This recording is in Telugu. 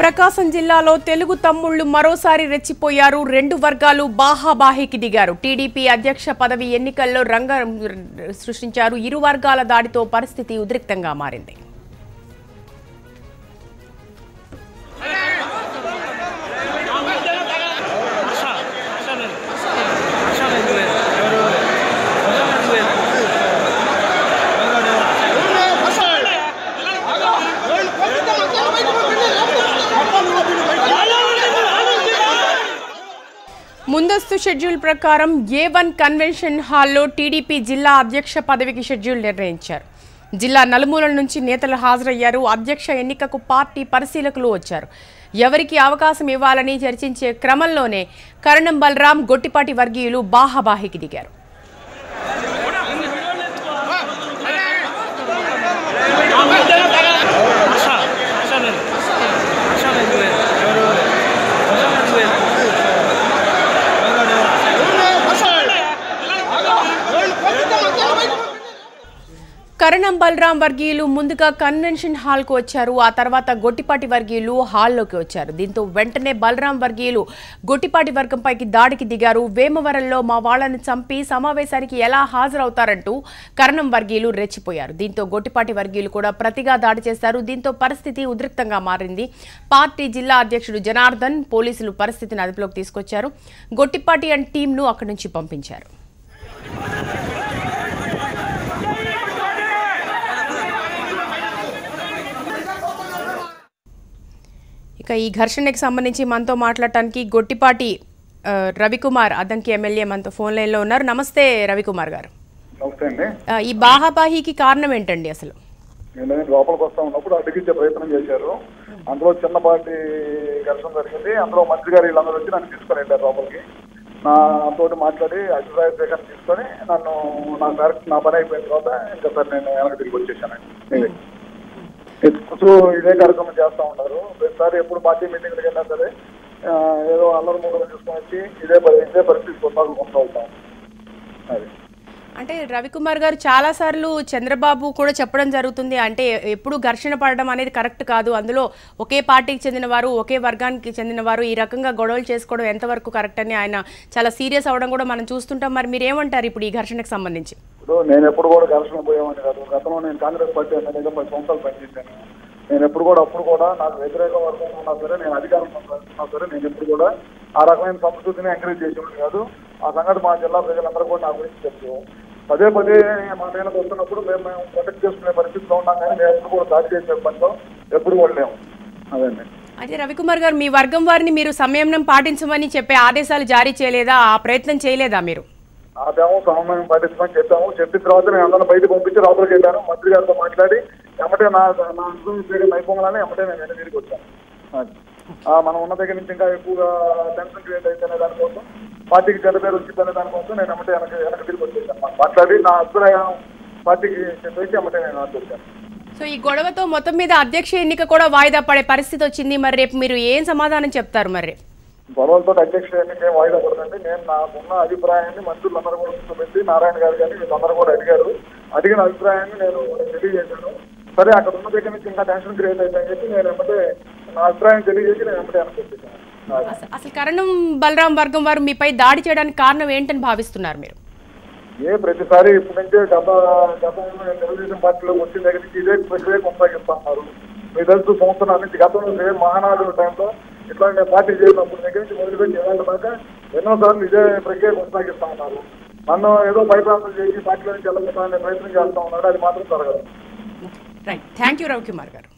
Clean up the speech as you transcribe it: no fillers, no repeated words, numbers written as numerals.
ప్రకాశం జిల్లాలో తెలుగు తమ్ముళ్లు మరోసారి రెచ్చిపోయారు. రెండు వర్గాలు బాహాబాహికి దిగారు. టీడీపీ అధ్యక్ష పదవి ఎన్నికల్లో రంగం సృష్టించారు. ఇరు వర్గాల దాడితో పరిస్థితి ఉద్రిక్తంగా మారింది. ముందస్తు షెడ్యూల్ ప్రకారం A1 కన్వెన్షన్ హాల్లో టీడీపీ జిల్లా అధ్యక్ష పదవికి షెడ్యూల్ నిర్ణయించారు. జిల్లా నలుమూలల నుంచి నేతలు హాజరయ్యారు. అధ్యక్ష ఎన్నికకు పార్టీ పరిశీలకులు వచ్చారు. ఎవరికి అవకాశం ఇవ్వాలని చర్చించే క్రమంలోనే కరణం బలరాం, గొట్టిపాటి వర్గీయులు బాహాబాహికి దిగారు. కరణం బలరాం వర్గీయులు ముందుగా కన్వెన్షన్ హాల్కు వచ్చారు. ఆ తర్వాత గొట్టిపాటి వర్గీయులు హాల్లోకి వచ్చారు. దీంతో వెంటనే బలరాం వర్గీయులు గొట్టిపాటి వర్గంపైకి దాడికి దిగారు. వేమవరంలో మా వాళ్లను చంపి సమావేశానికి ఎలా హాజరవుతారంటూ కరణం వర్గీయులు రెచ్చిపోయారు. దీంతో గొట్టిపాటి వర్గీయులు కూడా ప్రతిగా దాడి చేశారు. దీంతో పరిస్థితి ఉద్రిక్తంగా మారింది. పార్టీ జిల్లా అధ్యక్షుడు జనార్దన్, పోలీసులు పరిస్థితిని అదుపులోకి తీసుకొచ్చారు. గొట్టిపాటి అండ్ టీంను అక్కడి నుంచి పంపించారు. ఇక ఈ ఘర్షణకి సంబంధించి మనతో మాట్లాడటానికి గొట్టిపాటి రవికుమార్ అద్దంకి ఎమ్మెల్యే మనతో ఫోన్ లైన్లో ఉన్నారు. నమస్తే రవికుమార్ గారు. ఈ బాహాబాహికి కారణం ఏంటండి అసలు? లోపలికి వస్తా ఉన్నప్పుడు అడ్డగించే ప్రయత్నం చేశారు. అందులో చిన్నపాటి ఘర్షణ జరిగింది. అందులో మంత్రి గారు వీళ్ళందరూ వచ్చి నన్ను తీసుకొని వెళ్ళారు లోపలికి. నాతోటి మాట్లాడి అభిప్రాయ సేకరణ తీసుకొని నన్ను నా పని అయిపోయిన తర్వాత ఇంకా సార్ నేను వెనక్కి తిరిగి వచ్చేసానండి. ఇదే కార్యక్రమం చేస్తూ ఉంటారు. ప్రతిసారి ఎప్పుడు పార్టీ మీటింగ్లకు వెళ్ళినా సరే ఏదో అల్లరి మూడలు చూసుకొని వచ్చి ఇదే పరిస్థితి కొనసాగుకుంటూ ఉంటాం. అది అంటే రవికుమార్ గారు చాలా సార్లు చంద్రబాబు కూడా చెప్పడం జరుగుతుంది. అంటే ఎప్పుడు ఘర్షణ పడడం అనేది కరెక్ట్ కాదు. అందులో ఒకే పార్టీకి చెందిన వారు, ఒకే వర్గానికి చెందిన వారు ఈ రకంగా గొడవలు చేసుకోవడం ఎంతవరకు కరెక్ట్ అని ఆయన చాలా సీరియస్ అవడం కూడా మనం చూస్తుంటాం. మరి మీరు ఏమంటారు ఇప్పుడు ఈ ఘర్షణకు సంబంధించి? నేను ఎప్పుడు కూడా ఘర్షణ పోయామని కాదు. గతంలో నేను కాంగ్రెస్ పార్టీ ఎమ్మెల్యేగా 10 సంవత్సరాలు పనిచేశాను. నేను ఎప్పుడు కూడా అప్పుడు కూడా నాకు వ్యతిరేక వర్గం ఉన్నా సరే, నేను అధికారంలో ఉన్నా సరే, నేను ఎప్పుడు కూడా ఆ రకమైన సంస్కృతిని ఎంకరేజ్ చేసేవాడు కాదు. ఆ సంగతి మా జిల్లా ప్రజలందరూ కూడా నా గురించి చెప్తూ పదే మా నేలకు వస్తున్నప్పుడు మేము ప్రొటెక్ట్ చేసుకునే పరిస్థితిలో ఉన్నాం. కానీ మేము ఎప్పుడు కూడా దాడి చేసే పనిలో ఎప్పుడు కూడా లేము. అదండి. అయితే రవికుమార్ గారు, మీ వర్గం వారిని మీరు సంయమనం పాటించమని చెప్పే ఆదేశాలు జారీ చేయలేదా? ఆ ప్రయత్నం చేయలేదా మీరు? ఆదాము సమన్వయం పాటించమని చెప్పాము. చెప్పిన తర్వాత నేను అందరూ బయటకు పంపించి లోపలికి వెళ్ళాను. మంత్రి గారితో మాట్లాడి ఎమ్మటే నా నైపుణ్యాలని ఎమ్మటే నేను వెనక తిరిగి వచ్చాను. మనం ఉన్న దగ్గర నుంచి ఇంకా ఎక్కువగా టెన్షన్ క్రియేట్ అయితేనే దానికోసం, పార్టీకి చెడ్డ పేరు వచ్చిందనే దానికోసం నేను ఎమ్మటే వెనక తిరిగి వచ్చేసాను. మాట్లాడి నా అభిప్రాయం పార్టీకి చెప్పేసి ఎమ్మటే నేను వచ్చాను. సో ఈ గొడవతో మొత్తం మీద అధ్యక్ష ఎన్నిక కూడా వాయిదా పడే పరిస్థితి వచ్చింది. మరి రేపు మీరు ఏం సమాధానం చెప్తారు? మరి గొడవలతో అధ్యక్ష ఎన్నిక ఏం వాయిదా పడదండి. నేను నాకున్న అభిప్రాయాన్ని మంత్రులందరూ కూడా కూర్చోబెట్టి నారాయణ గారు కానీ వీళ్ళందరూ కూడా అడిగిన అభిప్రాయాన్ని నేను తెలియజేశాను. సరే, అక్కడ ఉన్న దగ్గర నుంచి ఇంకా టెన్షన్ క్రియేట్ అయిపోయిందని చెప్పి నేను ఎమ్మటే నా అభిప్రాయం తెలియజేసి నేను ఎమ్మటే అనుకుంటున్నాను. అసలు కరణం బలరాం వర్గం వారు మీపై దాడి చేయడానికి కారణం ఏంటని భావిస్తున్నారు మీరు? ప్రతిసారి ఇప్పటి నుంచే గతంలో తెలుగుదేశం పార్టీలో వచ్చిన దగ్గర నుంచి ఇదే ప్రక్రియ కొనసాగిస్తున్నారు. మీకు తెలుసు, సంవత్సరాల నుంచి గతంలో మహానాడు టైంలో ఇట్లా నేను పార్టీ చేసినప్పుడు దగ్గర నుంచి మొదలుపెట్టి ఇవాళ దాకా ఎన్నోసార్లు ఇదే ప్రక్రియ కొనసాగిస్తా ఉన్నారు. నన్ను ఏదో భయప్రాంతం చేసి పార్టీలో నుంచి వెళ్ళగొట్టాలనే ప్రయత్నం చేస్తా ఉన్నాడు. అది మాత్రం జరగదు. రైట్. థ్యాంక్ యూ రవికుమార్ గారు.